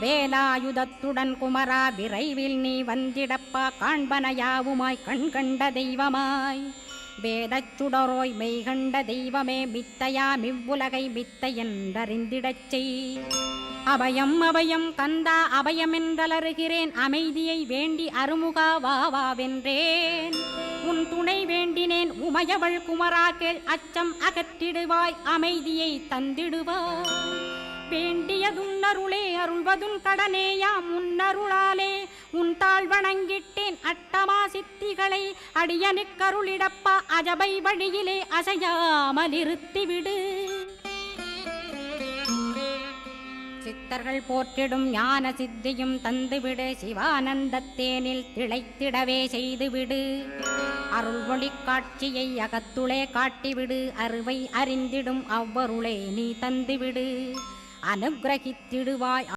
வேலாயுதத்துடன் குமரா விரைவில் நீ வந்திடப்பா, காண்பனையாவுமாய் கண் கண்ட தெய்வமாய் வேதச் சுடரோய் மெய்கண்ட தெய்வமே, மித்தையா மிவ்வுலகை மித்தை என்றறிந்திடச் செய். அபயம் அபயம் கந்தா அபயமென்றலறுகிறேன், அமைதியை வேண்டி அருமுகா வா வென்றேன். உன் துணை வேண்டினேன் உமையவள் குமரா கேள், அச்சம் அகற்றிடுவாய் அமைதியை தந்திடுவாய். வேண்டியதுன்னருளே அருள்வதுன் கடனேயாம், உன்னருளாலே உன் தாழ் வணங்கிட்டேன் அட்டமா சித்திகளை. அடியனுக்கருளிடப்பா அஜபை வழியிலே அசையாமல் இருத்திவிடு. சித்தர்கள் போற்றிடும் ஞான சித்தியும் தந்துவிடு, சிவானந்தத்தேனில் திளைத்திடவே செய்துவிடு. அருள்மொழி காட்சியை அகத்துளே காட்டிவிடு, அருவை அறிந்திடும் அவ்வருளே நீ தந்துவிடு. அனுக்கிரகித்திடுவாய்